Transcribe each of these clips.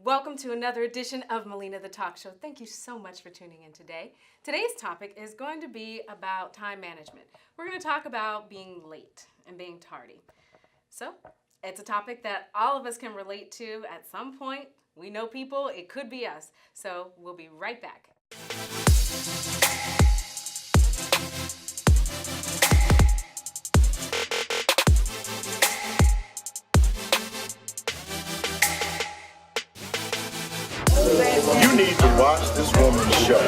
Welcome to another edition of Millena the Talk Show. Thank you so much for tuning in today. Today's topic is going to be about time management. We're going to talk about being late and being tardy. So, it's a topic that all of us can relate to at some point. We know people, it could be us. So, we'll be right back. You need to watch this woman's show.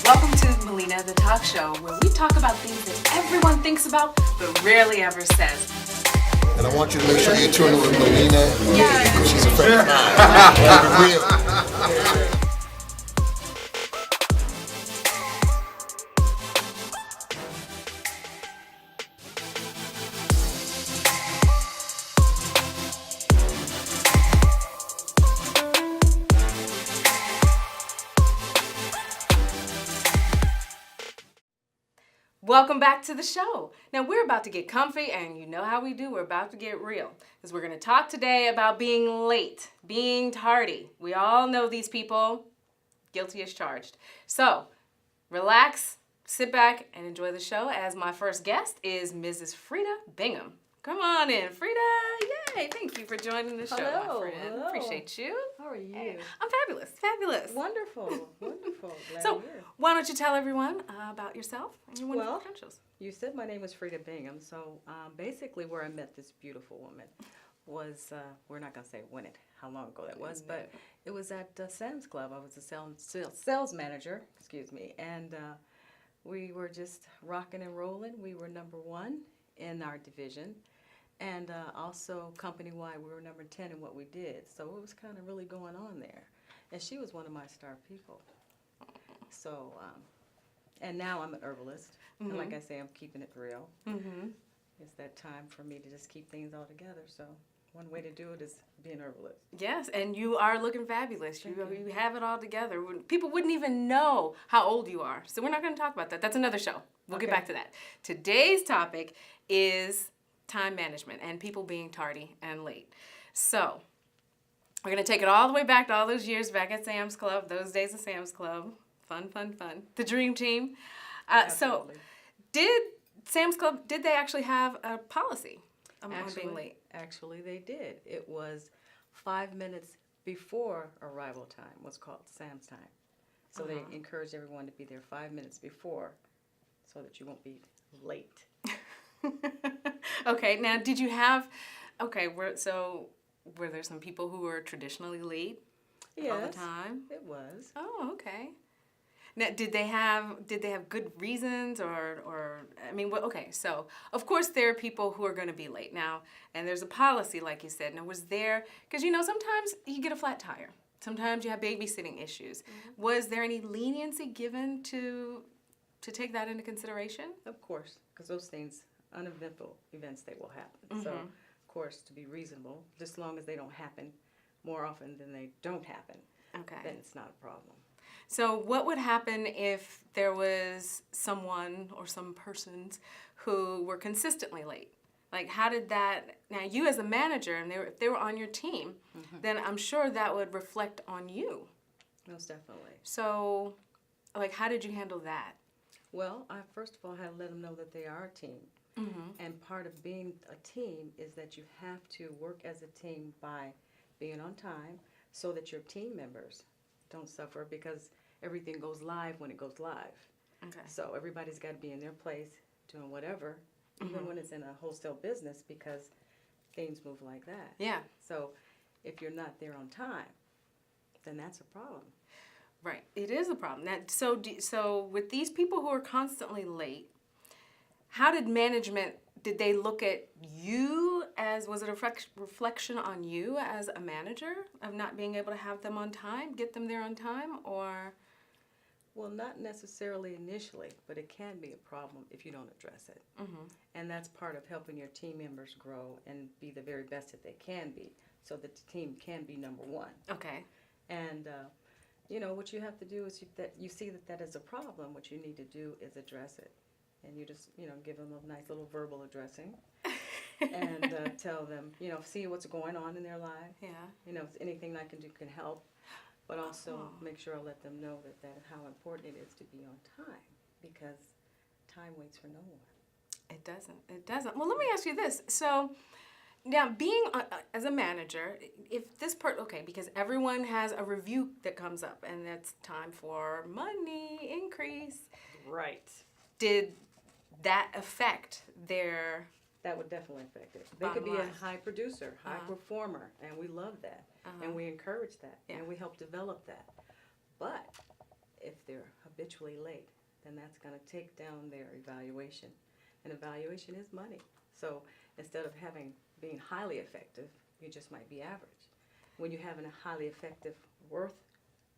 Welcome to Millena the Talk Show, where we talk about things that everyone thinks about but rarely ever says. And I want you to make sure you tune in with Millena because she's a friend of mine. Keep it real. Welcome back to the show. Now we're about to get comfy, and you know how we do. We're about to get real because we're going to talk today about being late, being tardy. We all know these people, guilty as charged. So relax, sit back, and enjoy the show as my first guest is Mrs. Freda Bingham. Come on in, Freda. Yay, thank you for joining the show, my friend. Hello. Appreciate you. How are you? Hey, I'm fabulous. Wonderful, wonderful. Glad So to hear. why don't you tell everyone about yourself and your wonderful credentials? You said my name was Freda Bingham, so basically where I met this beautiful woman was, we're not going to say how long ago that was, but it was at Sam's Club. I was a sales manager, and we were just rocking and rolling. We were number one in our division, and also company-wide, we were number 10 in what we did. So it was kind of really going on there. And she was one of my star people. So, and now I'm an herbalist. And like I say, I'm keeping it real. It's that time for me to just keep things all together. So one way to do it is be an herbalist. Yes, and you are looking fabulous. You have it all together. People wouldn't even know how old you are. So we're not going to talk about that. That's another show. We'll get back to that. Today's topic is time management and people being tardy and late. So we're going to take it all the way back to all those years back at Sam's Club, those days of Sam's Club. Fun. The dream team. So did Sam's Club, did they actually have a policy on being late? Actually, they did. It was 5 minutes before arrival time was called Sam's time. So they encouraged everyone to be there 5 minutes before so that you won't be late. Okay, now did you have, were there some people who were traditionally late all the time? It was. Oh, okay. Now, did they have good reasons or I mean, so of course there are people who are going to be late now, and there's a policy like you said. Now, was there, because sometimes you get a flat tire. Sometimes you have babysitting issues. Was there any leniency given to take that into consideration? Of course, because those things, uneventful events, they will happen. So, of course, to be reasonable, just as long as they don't happen more often than they don't happen, then it's not a problem. So what would happen if there was someone or some persons who were consistently late? Like, how did that, now you as a manager, and if they were on your team, then I'm sure that would reflect on you. Most definitely. So, like, how did you handle that? Well, I first of all had to let them know that they are a team. And part of being a team is that you have to work as a team by being on time so that your team members don't suffer, because everything goes live when it goes live. Okay. So everybody's got to be in their place doing whatever, even when it's in a wholesale business, because things move like that. Yeah. So if you're not there on time, then that's a problem. Right. It is a problem. Now, so with these people who are constantly late, how did management, did they look at you as, was it a reflection on you as a manager of not being able to have them on time, get them there on time, or? Well, not necessarily initially, but it can be a problem if you don't address it. And that's part of helping your team members grow and be the very best that they can be, so that the team can be number one. Okay. And, what you have to do is you see that is a problem. What you need to do is address it. And you just, give them a nice little verbal addressing. and tell them, see what's going on in their life. Yeah. If anything I can do can help, but also make sure I let them know that how important it is to be on time, because time waits for no one. It doesn't. It doesn't. Well, let me ask you this. So, now being as a manager, if this okay, because everyone has a review that comes up, and it's time for money increase. Right. Did that affect their? That would definitely affect it. They could be line. a high producer, high performer, and we love that, and we encourage that, and we help develop that. But if they're habitually late, then that's going to take down their evaluation. And evaluation is money. So instead of being highly effective, you just might be average. When you're having a highly effective worth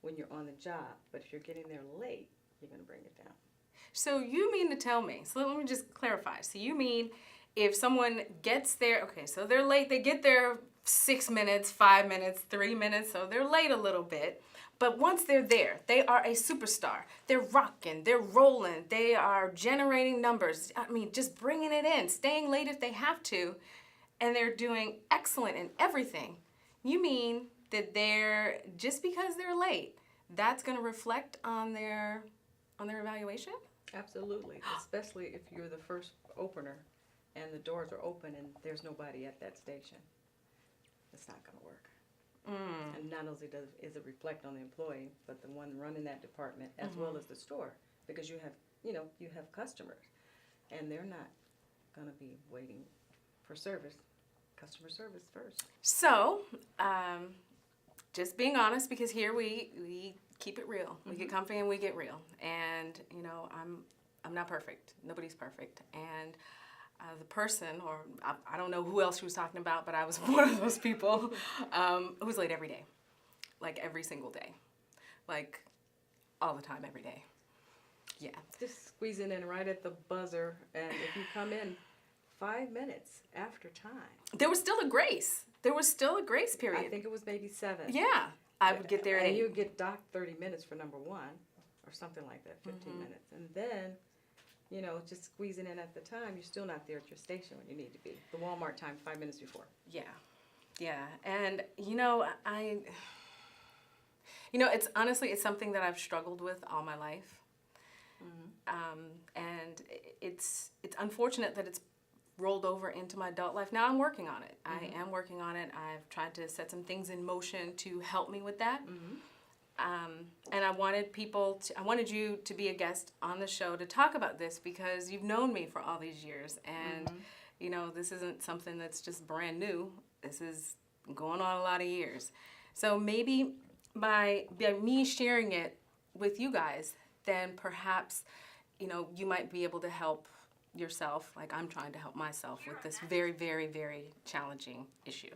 when you're on the job, but if you're getting there late, you're going to bring it down. So you mean to tell me, so let me just clarify. So you mean if someone gets there, okay, so they're late, they get there 6 minutes, 5 minutes, 3 minutes, so they're late a little bit. But once they're there, they are a superstar. They're rocking, they're rolling, they are generating numbers. I mean, just bringing it in, staying late if they have to, and they're doing excellent in everything. You mean that just because they're late, that's going to reflect on their evaluation? Absolutely, especially if you're the first opener and the doors are open and there's nobody at that station. It's not going to work. And not only does it reflect on the employee, but the one running that department as well as the store, because you have customers, and they're not going to be waiting for service. Customer service first. So, just being honest, because here we keep it real. We get comfy and we get real. And I'm not perfect. Nobody's perfect. And the person, or I don't know who else she was talking about, but I was one of those people who was late every day, like every single day, like all the time, every day. Yeah. Just squeezing in right at the buzzer, and if you come in 5 minutes after time. There was still a grace. There was still a grace period. I think it was maybe 7. Yeah. I would get there and you would get docked 30 minutes for number 1, or something like that, 15 minutes. And then, just squeezing in at the time, you're still not there at your station when you need to be. The Walmart time, 5 minutes before. Yeah. Yeah. And, it's honestly, it's something that I've struggled with all my life. And it's unfortunate that it's rolled over into my adult life. Now I'm working on it. I am working on it. I've tried to set some things in motion to help me with that. And I wanted you to be a guest on the show to talk about this, because you've known me for all these years, and this isn't something that's just brand new. This is going on a lot of years. So maybe by me sharing it with you guys, then perhaps you might be able to help yourself, like I'm trying to help myself with this very, very, very challenging issue.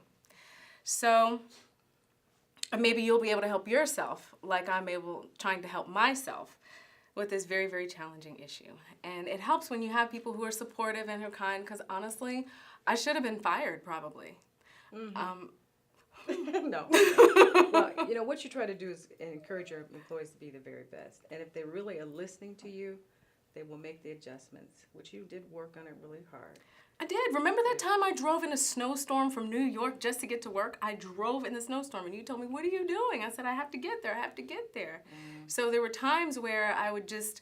So maybe you'll be able to help yourself like I'm trying to help myself with this very, very challenging issue. And it helps when you have people who are supportive and who are kind, because honestly, I should have been fired probably. No. Well, what you try to do is encourage your employees to be the very best. And if they really are listening to you, they will make the adjustments, which you did work on it really hard. I did. Remember that time I drove in a snowstorm from New York just to get to work? I drove in the snowstorm, and you told me, "What are you doing?" I said, "I have to get there. I have to get there." So there were times where I would just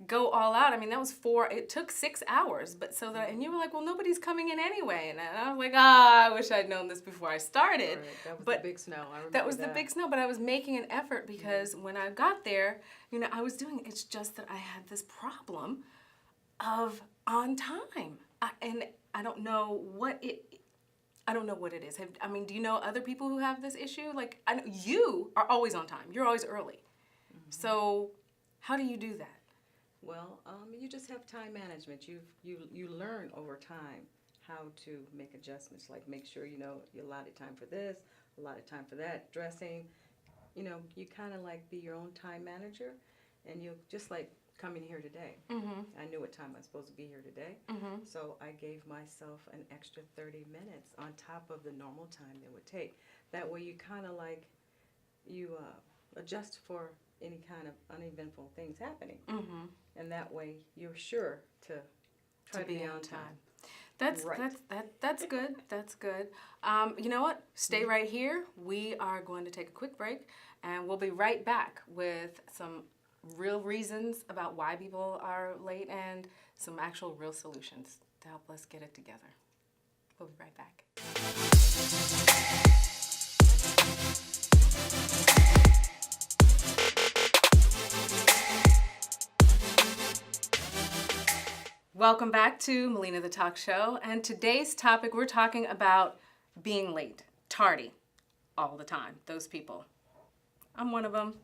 go all out. I mean, it took 6 hours, and you were like, "Well, nobody's coming in anyway." And I was like, I wish I'd known this before I started. Right. That was the big snow. I remember that was the big snow, but I was making an effort, because when I got there, I was doing it. It's just that I had this problem of on time. And I don't know what it is. Do you know other people who have this issue? Like, I know you are always on time. You're always early. So how do you do that? Well, you just have time management. You learn over time how to make adjustments, like make sure you allotted time for this, allotted time for that, dressing. You kind of like be your own time manager, and you just like coming here today. I knew what time I was supposed to be here today, so I gave myself an extra 30 minutes on top of the normal time it would take. That way you kind of like, adjust for any kind of uneventful things happening. And that way you're sure to try to be on time. That's Right. that's good. That's good. You know what? Stay right here. We are going to take a quick break, and we'll be right back with some real reasons about why people are late and some actual real solutions to help us get it together. We'll be right back. Welcome back to Millena the Talk Show, and today's topic, we're talking about being late, tardy, all the time, those people. I'm one of them.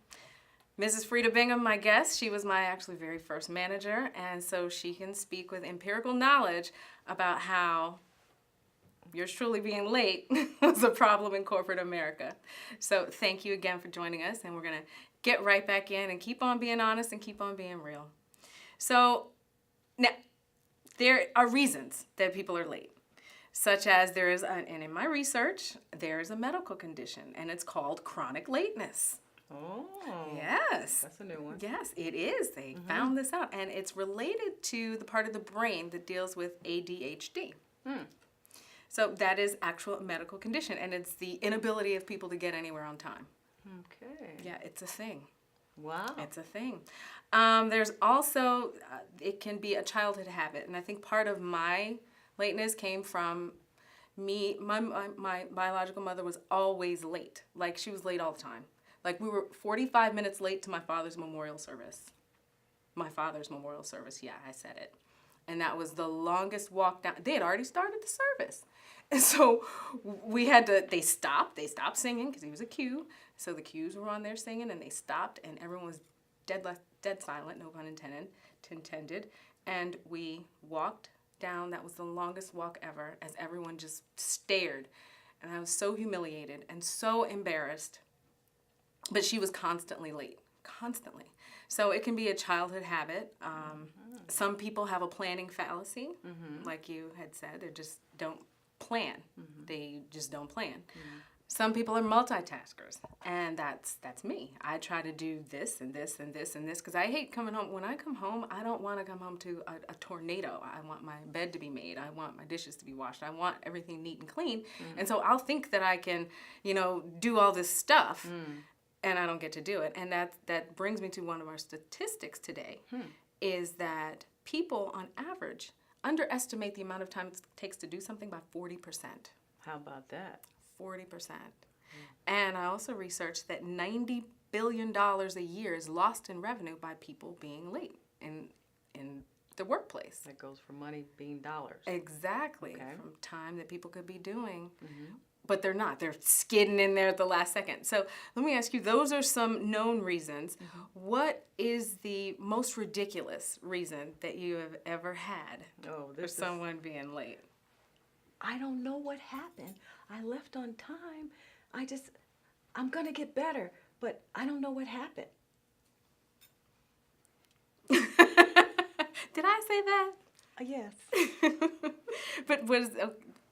Mrs. Freda Bingham, my guest, she was my actually very first manager, and so she can speak with empirical knowledge about how yours truly being late was a problem in corporate America. So thank you again for joining us, and we're going to get right back in and keep on being honest and keep on being real. So now, there are reasons that people are late, such as there is, and in my research, there is a medical condition, and it's called chronic lateness. Oh. Yes. That's a new one. Yes, it is. They found this out, and it's related to the part of the brain that deals with ADHD. So that is actual medical condition, and it's the inability of people to get anywhere on time. Okay. Yeah, it's a thing. Wow. It's a thing. There's also, it can be a childhood habit. And I think part of my lateness came from me. My biological mother was always late. Like, she was late all the time. Like, we were 45 minutes late to my father's memorial service. My father's memorial service, yeah, I said it. And that was the longest walk down. They had already started the service. And so we had to, they stopped singing because he was a cue. So the cues were on there singing, and they stopped, and everyone was dead silent, no pun intended. And we walked down. That was the longest walk ever, as everyone just stared. And I was so humiliated and so embarrassed. But she was constantly late, constantly. So it can be a childhood habit. Some people have a planning fallacy, like you had said. They just don't plan. They just don't plan. Some people are multitaskers, and that's me. I try to do this and this and this and this because I hate coming home. When I come home, I don't want to come home to a tornado. I want my bed to be made. I want my dishes to be washed. I want everything neat and clean. And so I'll think that I can, do all this stuff, and I don't get to do it. And that brings me to one of our statistics today, is that people on average underestimate the amount of time it takes to do something by 40%. How about that? 40%. And I also researched that $90 billion a year is lost in revenue by people being late in the workplace. That goes for money being dollars. Exactly. Okay. From time that people could be doing. But they're not. They're skidding in there at the last second. So let me ask you, those are some known reasons. What is the most ridiculous reason that you have ever had for someone being late? I don't know what happened. I left on time. I'm going to get better, but I don't know what happened. Did I say that? Yes. But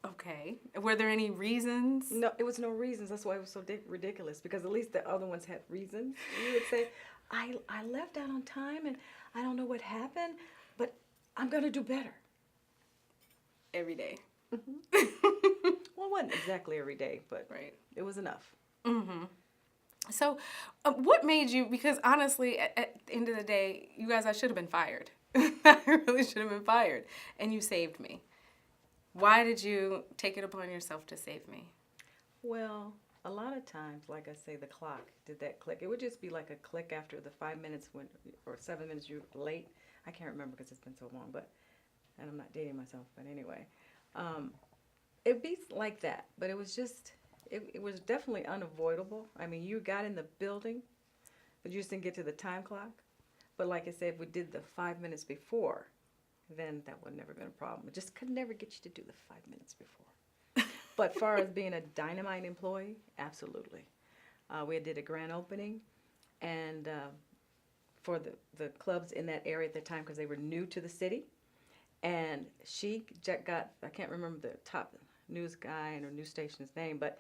okay. Were there any reasons? No, it was no reasons. That's why it was so ridiculous, because at least the other ones had reasons. You would say, I left out on time, and I don't know what happened, but I'm going to do better. Every day. Well, it wasn't exactly every day, but Right. it was enough. So what made you, because honestly, at the end of the day, you guys, I should have been fired. I really should have been fired. And you saved me. Why did you take it upon yourself to save me? Well, a lot of times, like I say, the clock did that click. It would just be like a click after the 5 minutes or 7 minutes you were late. I can't remember because it's been so long, and I'm not dating myself, but anyway. It'd be like that, but it was just, it was definitely unavoidable. I mean, you got in the building, but you just didn't get to the time clock. But like I said, if we did the 5 minutes before, then that would never been a problem. It just could never get you to do the 5 minutes before. But far as being a dynamite employee, absolutely. We did a grand opening, and for the clubs in that area at the time, because they were new to the city. And she got, I can't remember the top news guy and her news station's name, but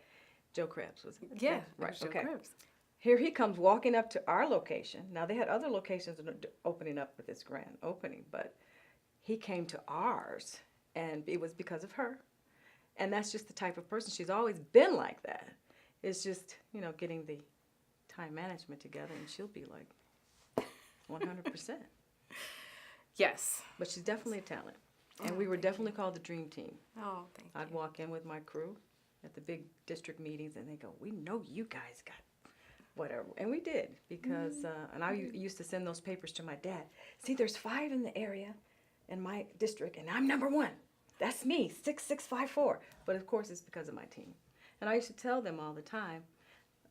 Joe Krebs was it? Yeah, right. Joe Okay. Krebs. Here he comes walking up to our location. Now, they had other locations opening up with this grand opening, but he came to ours, And it was because of her. And that's just the type of person. She's always been like that. It's just, getting the time management together, and she'll be like 100%. Yes. But she's definitely a talent. And we were definitely called the dream team. Oh, thank you. I'd walk in with my crew at the big district meetings, and they go, "We know you guys got whatever." And we did, because, and I used to send those papers to my dad. "See, there's 5 in the area in my district, and I'm number 1. That's me, 6654. But of course, it's because of my team. And I used to tell them all the time,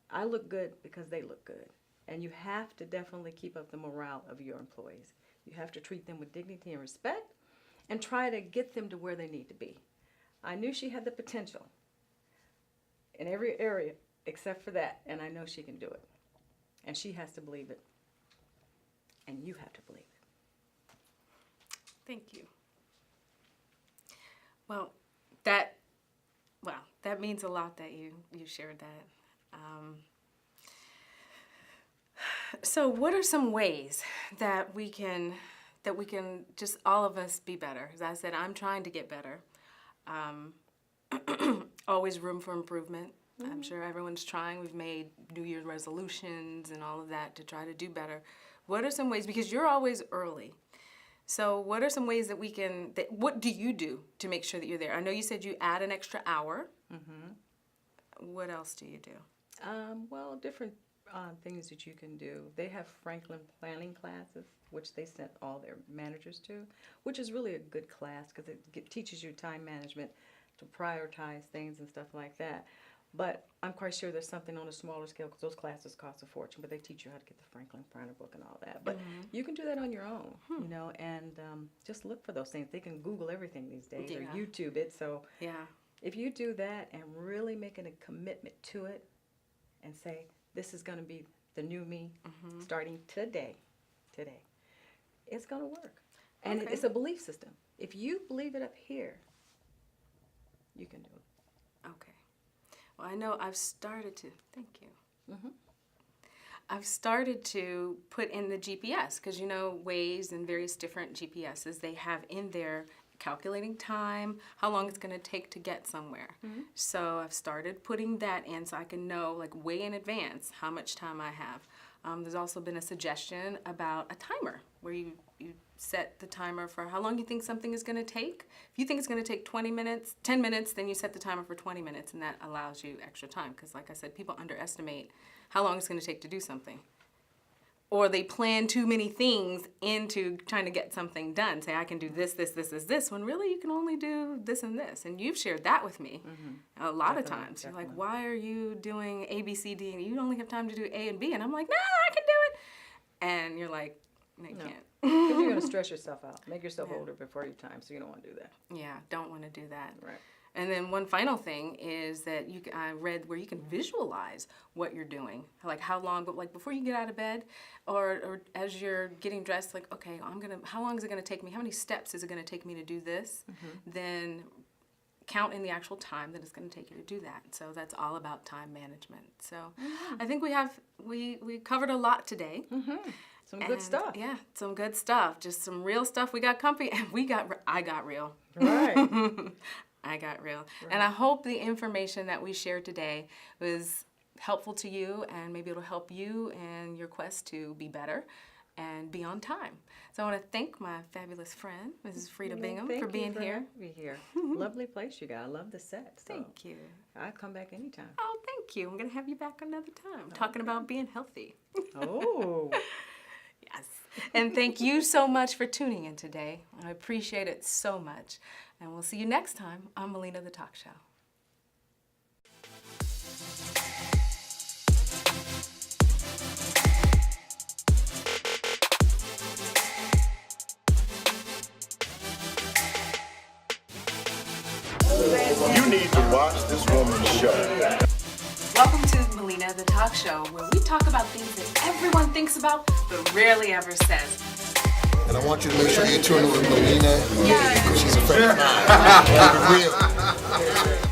I look good because they look good. And you have to definitely keep up the morale of your employees. You have to treat them with dignity and respect and try to get them to where they need to be. I knew she had the potential in every area except for that, and I know she can do it. And she has to believe it. And you have to believe it. Thank you. Well, that means a lot that you shared that. So what are some ways that we can just all of us be better? As I said, I'm trying to get better. Always room for improvement. I'm sure everyone's trying. We've made New Year's resolutions and all of that to try to do better. What are some ways, because you're always early, so what are some ways that we can, what do you do to make sure that you're there? I know you said you add an extra hour. Mm-hmm. What else do you do? Well, different things that you can do. They have Franklin planning classes, which they sent all their managers to, which is really a good class because it teaches you time management to prioritize things and stuff like that. But I'm quite sure there's something on a smaller scale because those classes cost a fortune, but they teach you how to get the Franklin Planner book and all that. But you can do that on your own, and just look for those things. They can Google everything these days or YouTube it. So if you do that and really making a commitment to it and say, this is going to be the new me starting today, it's going to work. And it's a belief system. If you believe it up here, you can do it. Okay. Well, I know I've started to, thank you. I've started to put in the GPS, because Waze and various different GPSs, they have in there calculating time, how long it's going to take to get somewhere. So I've started putting that in so I can know, like, way in advance how much time I have. There's also been a suggestion about a timer where you set the timer for how long you think something is going to take. If you think it's going to take 20 minutes, 10 minutes, then you set the timer for 20 minutes, and that allows you extra time. Because like I said, people underestimate how long it's going to take to do something. Or they plan too many things into trying to get something done. Say, I can do this, when really you can only do this and this. And you've shared that with me a lot of times. You're like, why are you doing A, B, C, D, and you only have time to do A and B? And I'm like, no, I can do it. And you're like, no, you can't. Because you're going to stress yourself out. Make yourself older before your time, so you don't want to do that. Yeah, don't want to do that. Right. And then one final thing is that I read where you can visualize what you're doing, like how long, but like before you get out of bed, or as you're getting dressed, like, okay, how long is it going to take me? How many steps is it going to take me to do this? Then count in the actual time that it's going to take you to do that. So that's all about time management. So I think we covered a lot today. Some good stuff. Yeah, some good stuff. Just some real stuff. We got comfy, and I got real. Right. I got real. Right. And I hope the information that we shared today was helpful to you, and maybe it'll help you in your quest to be better and be on time. So I want to thank my fabulous friend, Mrs. Freda Bingham, for being here. Be here. Lovely place you got. I love the set. So thank you. I'd come back anytime. Oh, thank you. I'm going to have you back another time, talking about being healthy. Oh. Yes. And thank you so much for tuning in today. I appreciate it so much. And we'll see you next time on Millena the Talk Show. You need to watch this woman's show. Welcome to Millena the Talk Show, where we talk about things that everyone thinks about but rarely ever says. And I want you to make sure you tune in with Millena, because she's a friend of mine. Keep it real.